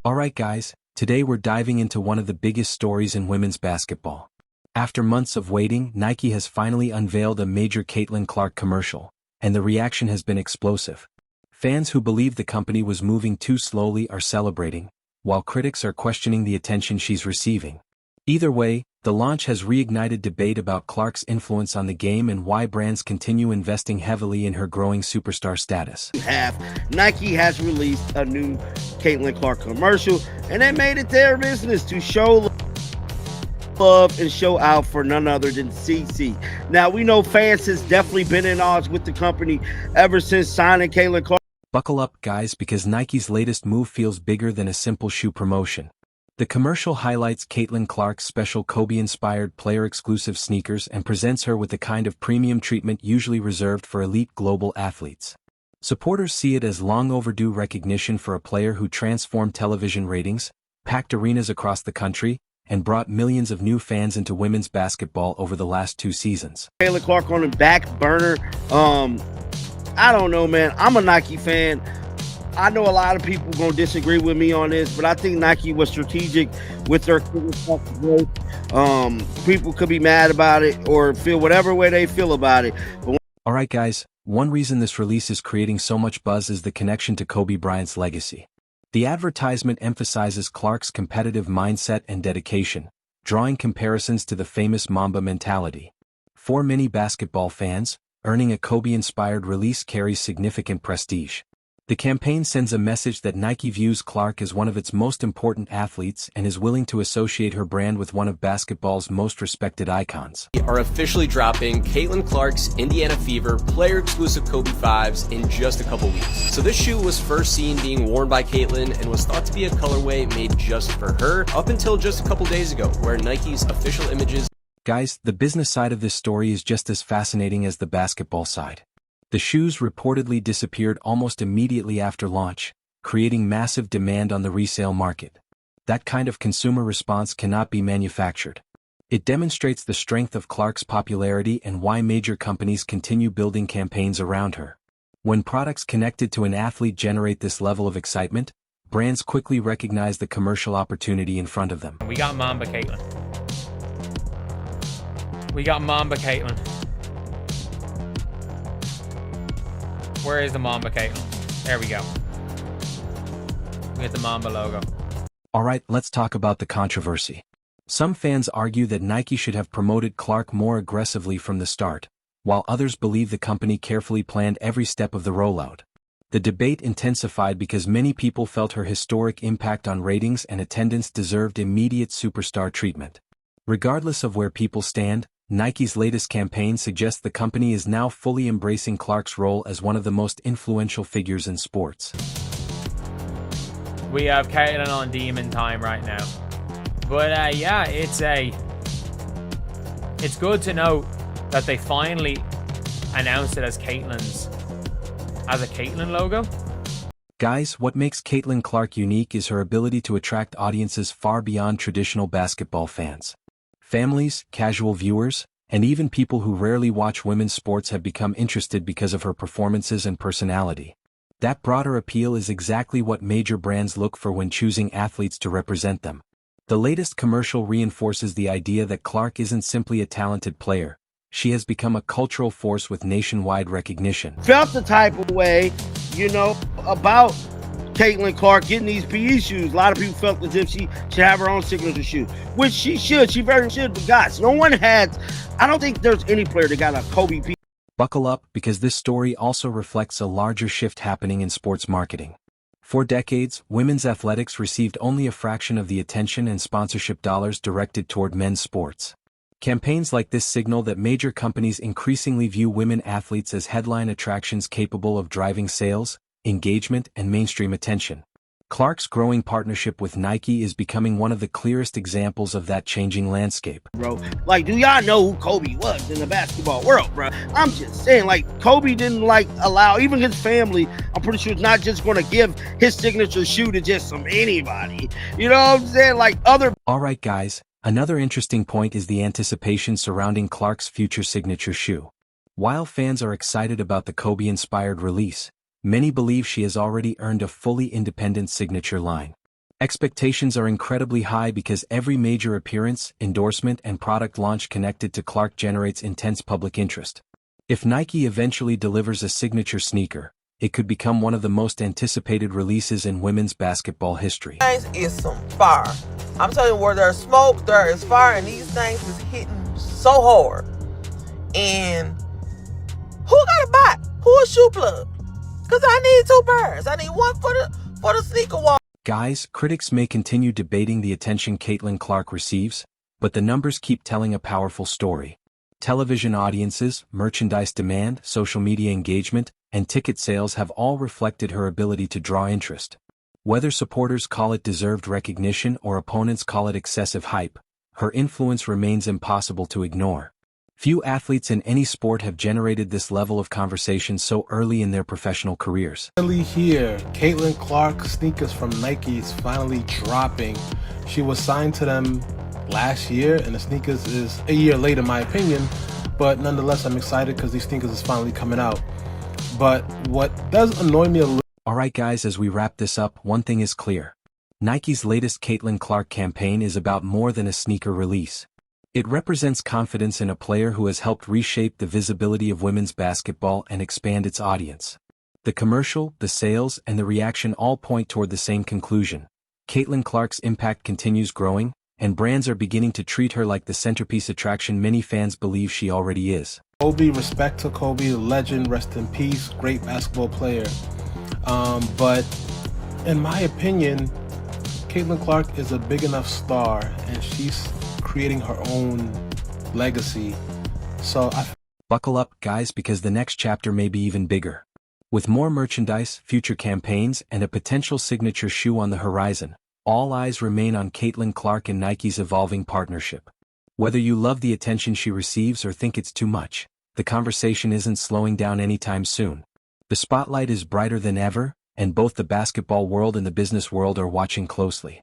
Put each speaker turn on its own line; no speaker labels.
Alright guys, today we're diving into one of the biggest stories in women's basketball. After months of waiting, Nike has finally unveiled a major Caitlin Clark commercial, and the reaction has been explosive. Fans who believe the company was moving too slowly are celebrating, while critics are questioning the attention she's receiving. Either way, the launch has reignited debate about Clark's influence on the game and why brands continue investing heavily in her growing superstar status.
Nike has released a new Caitlin Clark commercial, and they made it their business to show love and show out for none other than CC. Now, we know fans has definitely been in odds with the company ever since signing Caitlin Clark.
Buckle up, guys, because Nike's latest move feels bigger than a simple shoe promotion. The commercial highlights Caitlin Clark's special Kobe-inspired player-exclusive sneakers and presents her with the kind of premium treatment usually reserved for elite global athletes. Supporters see it as long-overdue recognition for a player who transformed television ratings, packed arenas across the country, and brought millions of new fans into women's basketball over the last 2 seasons.
Caitlin Clark on the back burner. I don't know, man. I'm a Nike fan. I know a lot of people going to disagree with me on this, but I think Nike was strategic with their growth. People could be mad about it or feel whatever way they feel about it.
Alright guys, one reason this release is creating so much buzz is the connection to Kobe Bryant's legacy. The advertisement emphasizes Clark's competitive mindset and dedication, drawing comparisons to the famous Mamba mentality. For many basketball fans, earning a Kobe-inspired release carries significant prestige. The campaign sends a message that Nike views Clark as one of its most important athletes and is willing to associate her brand with one of basketball's most respected icons.
We are officially dropping Caitlin Clark's Indiana Fever player-exclusive Kobe 5s in just a couple weeks. So this shoe was first seen being worn by Caitlin and was thought to be a colorway made just for her up until just a couple days ago, where Nike's official images.
Guys, the business side of this story is just as fascinating as the basketball side. The shoes reportedly disappeared almost immediately after launch, creating massive demand on the resale market. That kind of consumer response cannot be manufactured. It demonstrates the strength of Clark's popularity and why major companies continue building campaigns around her. When products connected to an athlete generate this level of excitement, brands quickly recognize the commercial opportunity in front of them.
We got Mamba Caitlin. Where is the Mamba Caitlin? There we go. We get the Mamba logo.
Alright, let's talk about the controversy. Some fans argue that Nike should have promoted Clark more aggressively from the start, while others believe the company carefully planned every step of the rollout. The debate intensified because many people felt her historic impact on ratings and attendance deserved immediate superstar treatment. Regardless of where people stand, Nike's latest campaign suggests the company is now fully embracing Clark's role as one of the most influential figures in sports.
We have Caitlin on demon time right now. But yeah, it's good to know that they finally announced it as a Caitlin logo.
Guys, what makes Caitlin Clark unique is her ability to attract audiences far beyond traditional basketball fans. Families, casual viewers, and even people who rarely watch women's sports have become interested because of her performances and personality. That broader appeal is exactly what major brands look for when choosing athletes to represent them. The latest commercial reinforces the idea that Clark isn't simply a talented player. She has become a cultural force with nationwide recognition.
Felt the type of way, about Caitlin Clark getting these PE shoes. A lot of people felt as if she should have her own signature shoe, which she should. She very should. But guys, I don't think there's any player that got a Kobe PE.
Buckle up, because this story also reflects a larger shift happening in sports marketing. For decades, women's athletics received only a fraction of the attention and sponsorship dollars directed toward men's sports. Campaigns like this signal that major companies increasingly view women athletes as headline attractions capable of driving sales, engagement, and mainstream attention. Clark's growing partnership with Nike is becoming one of the clearest examples of that changing landscape.
Bro, do y'all know who Kobe was in the basketball world, bro? I'm just saying, Kobe didn't allow, even his family, I'm pretty sure, it's not just going to give his signature shoe to just anybody. You know what I'm saying?
Alright guys, another interesting point is the anticipation surrounding Clark's future signature shoe. While fans are excited about the Kobe-inspired release, many believe she has already earned a fully independent signature line. Expectations are incredibly high because every major appearance, endorsement, and product launch connected to Clark generates intense public interest. If Nike eventually delivers a signature sneaker, it could become one of the most anticipated releases in women's basketball history.
Things is some fire. I'm telling you, where there's smoke, there is fire, and these things is hitting so hard. And who got a buy? Who a shoe plug? Because I need 2 pairs. I need one for the sneaker wall.
Guys, critics may continue debating the attention Caitlin Clark receives, but the numbers keep telling a powerful story. Television audiences, merchandise demand, social media engagement, and ticket sales have all reflected her ability to draw interest. Whether supporters call it deserved recognition or opponents call it excessive hype, her influence remains impossible to ignore. Few athletes in any sport have generated this level of conversation so early in their professional careers.
Finally here, Caitlin Clark sneakers from Nike is finally dropping. She was signed to them last year, and the sneakers is a year late in my opinion, but nonetheless I'm excited because these sneakers is finally coming out. But what does annoy me a little...
Alright guys, as we wrap this up, one thing is clear. Nike's latest Caitlin Clark campaign is about more than a sneaker release. It represents confidence in a player who has helped reshape the visibility of women's basketball and expand its audience. The commercial, the sales, and the reaction all point toward the same conclusion. Caitlin Clark's impact continues growing, and brands are beginning to treat her like the centerpiece attraction many fans believe she already is.
Kobe, respect to Kobe, legend, rest in peace, great basketball player. But in my opinion, Caitlin Clark is a big enough star, and she's creating her own legacy. So
Buckle up, guys, because the next chapter may be even bigger. With more merchandise, future campaigns, and a potential signature shoe on the horizon, all eyes remain on Caitlin Clark and Nike's evolving partnership. Whether you love the attention she receives or think it's too much, the conversation isn't slowing down anytime soon. The spotlight is brighter than ever, and both the basketball world and the business world are watching closely.